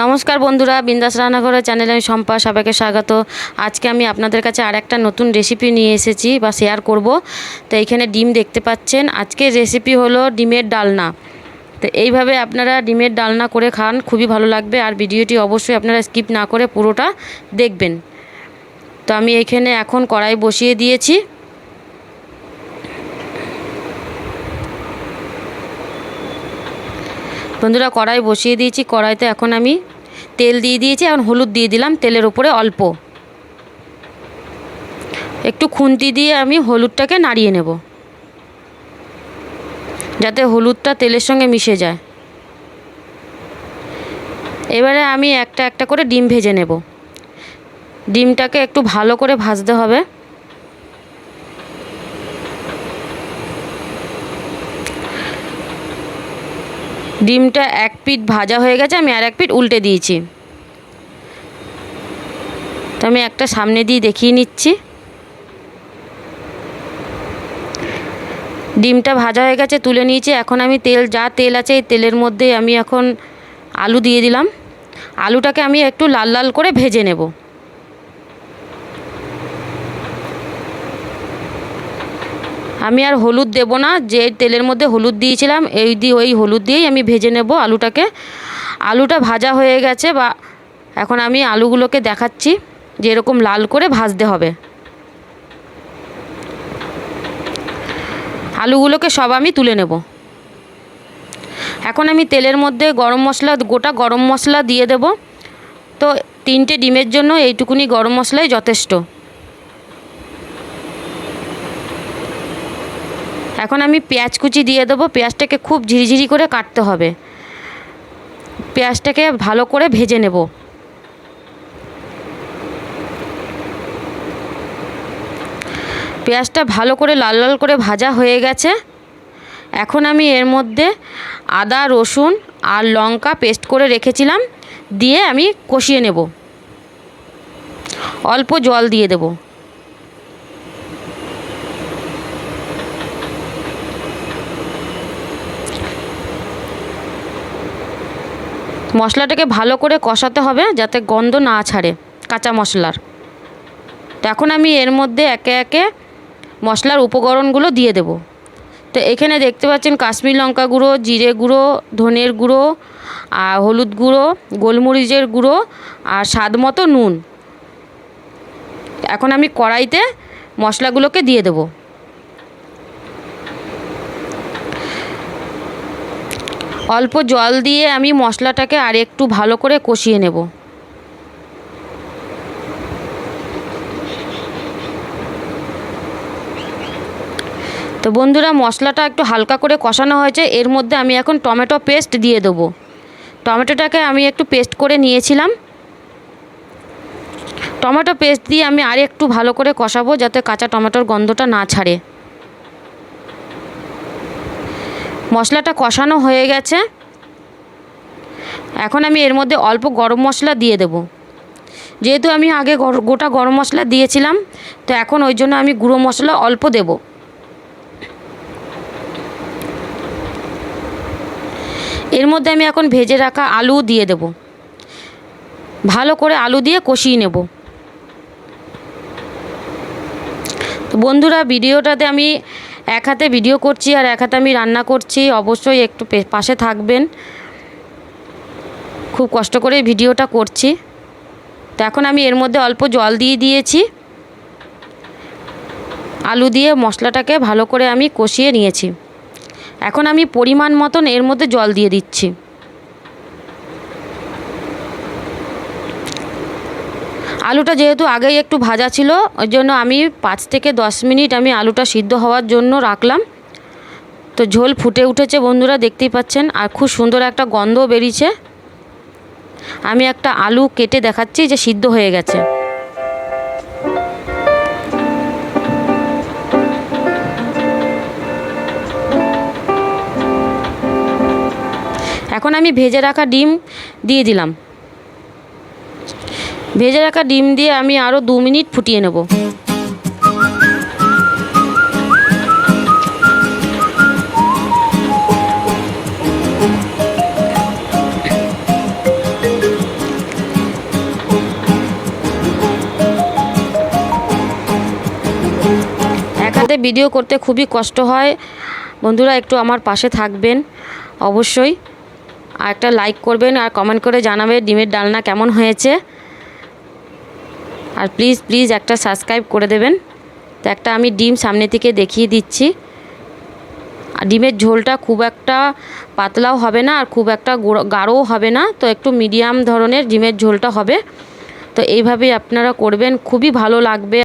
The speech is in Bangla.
নমস্কার বন্ধুরা, বিন্দাস রান্নাঘরের চ্যানেলে আমি শম্পা, সবাইকে স্বাগত। আজকে আমি আপনাদের কাছে আর একটা নতুন রেসিপি নিয়ে এসেছি বা শেয়ার করব। তো এইখানে ডিম দেখতে পাচ্ছেন। আজকের রেসিপি হলো ডিমের ডালনা। তো এইভাবে আপনারা ডিমের ডালনা করে খান, খুবই ভালো লাগবে। আর ভিডিওটি অবশ্যই আপনারা স্কিপ না করে পুরোটা দেখবেন। তো আমি এইখানে এখন কড়াই বসিয়ে দিয়েছি। বন্ধুরা, কড়াই বসিয়ে দিয়েছি। কড়াইতে এখন আমি তেল দিয়ে দিয়েছি। এখন হলুদ দিয়ে দিলাম তেলের উপরে অল্প। একটু খুন্তি দিয়ে আমি হলুদটাকে নাড়িয়ে নেব, যাতে হলুদটা তেলের সঙ্গে মিশে যায়। এবারে আমি একটা একটা করে ডিম ভেজে নেব। ডিমটাকে একটু ভালো করে ভাজতে হবে। ডিমটা এক পিঠ ভাজা হয়ে গেছে, আমি আর এক পিঠ উল্টে দিয়েছি। তো আমি একটা সামনে দিয়ে দেখিয়ে নিচ্ছি। ডিমটা ভাজা হয়ে গেছে, তুলে নিয়েছি। এখন আমি তেল আছে এই তেলের মধ্যে আমি এখন আলু দিয়ে দিলাম। আলুটাকে আমি একটু লাল লাল করে ভেজে নেব। আমি আর হলুদ দেব না, যে তেলের মধ্যে হলুদ দিয়েছিলাম ওই হলুদ দিয়েই আমি ভেজে নেব আলুটাকে। আলুটা ভাজা হয়ে গেছে, বা এখন আমি আলুগুলোকে দেখাচ্ছি যে এরকম লাল করে ভাজতে হবে। আলুগুলোকে সব আমি তুলে নেব। এখন আমি তেলের মধ্যে গোটা গরম মশলা দিয়ে দেব। তো 3টে ডিমের জন্য এইটুকুনি গরম মশলাই যথেষ্ট। এখন আমি পেঁয়াজ কুচি দিয়ে দেবো। পেঁয়াজটাকে খুব ঝিরিঝিরি করে কাটতে হবে। পেঁয়াজটাকে ভালো করে ভেজে নেব। পেঁয়াজটা ভালো করে লাল লাল করে ভাজা হয়ে গেছে। এখন আমি এর মধ্যে আদা, রসুন আর লঙ্কা পেস্ট করে রেখেছিলাম দিয়ে আমি কষিয়ে নেব। অল্প জল দিয়ে দেব। মশলাটাকে ভালো করে কষাতে হবে যাতে গন্ধ না ছাড়ে কাঁচা মশলার। তো এখন আমি এর মধ্যে একে একে মশলার উপকরণগুলো দিয়ে দেব। তো এখানে দেখতে পাচ্ছেন কাশ্মীরি লঙ্কা গুঁড়ো, জিরে গুঁড়ো, ধনের গুঁড়ো, আর হলুদ গুঁড়ো, গোলমরিচের গুঁড়ো আর স্বাদ মতো নুন। এখন আমি কড়াইতে মশলাগুলোকে দিয়ে দেব। অল্প জল দিয়ে আমি মশলাটাকে আর একটু ভালো করে কষিয়ে নেব। তো বন্ধুরা, মশলাটা একটু হালকা করে কষানো হয়েছে। এর মধ্যে আমি এখন টমেটো পেস্ট দিয়ে দেবো। টমেটোটাকে আমি একটু পেস্ট করে নিয়েছিলাম। টমেটো পেস্ট দিয়ে আমি আর একটু ভালো করে কষাবো যাতে কাঁচা টমেটোর গন্ধটা না ছাড়ে। মশলাটা কষানো হয়ে গেছে। এখন আমি এর মধ্যে অল্প গরম মশলা দিয়ে দেব। যেহেতু আমি আগে গোটা গরম মশলা দিয়েছিলাম, তো এখন ওই জন্য আমি গুঁড়ো মশলা অল্প দেব। এর মধ্যে আমি এখন ভেজে রাখা আলু দিয়ে দেব। ভালো করে আলু দিয়ে কষিয়ে নেব। তো বন্ধুরা, ভিডিওটাতে আমি এক হাতে ভিডিও করছি আর এক হাতে আমি রান্না করছি, অবশ্যই একটু পাশে থাকবেন। খুব কষ্ট করে ভিডিওটা করছি। তো এখন আমি এর মধ্যে অল্প জল দিয়ে দিয়েছি। আলু দিয়ে মশলাটাকে ভালো করে আমি কষিয়ে নিয়েছি। এখন আমি পরিমাণ মতন এর মধ্যে জল দিয়ে দিচ্ছি। আলুটা যেহেতু আগেই একটু ভাজা ছিল, ওই জন্য আমি 5 থেকে 10 মিনিট আমি আলুটা সিদ্ধ হওয়ার জন্য রাখলাম। তো ঝোল ফুটে উঠেছে বন্ধুরা, দেখতেই পাচ্ছেন। আর খুব সুন্দর একটা গন্ধ বেরিয়েছে। আমি একটা আলু কেটে দেখাচ্ছি যে সিদ্ধ হয়ে গেছে। এখন আমি ভেজে রাখা ডিম দিয়ে দিলাম। ভেজে রাখা ডিম দিয়ে আমি আরও 2 মিনিট ফুটিয়ে নেব। হাতে ভিডিও করতে খুবই কষ্ট হয়। বন্ধুরা একটু আমার পাশে থাকবেন অবশ্যই, আর একটা লাইক করবেন আর কমেন্ট করে জানাবেন ডিমের ডালনা কেমন হয়েছে। আর প্লিজ প্লিজ একটা সাবস্ক্রাইব করে দেবেন। তো একটা আমি ডিম সামনে থেকে দেখিয়ে দিচ্ছি। আর ডিমের ঝোলটা খুব একটা পাতলাও হবে না আর খুব একটা গাঢ়ও হবে না, তো একটু মিডিয়াম ধরনের ডিমের ঝোলটা হবে। তো এইভাবেই আপনারা করবেন, খুবই ভালো লাগবে।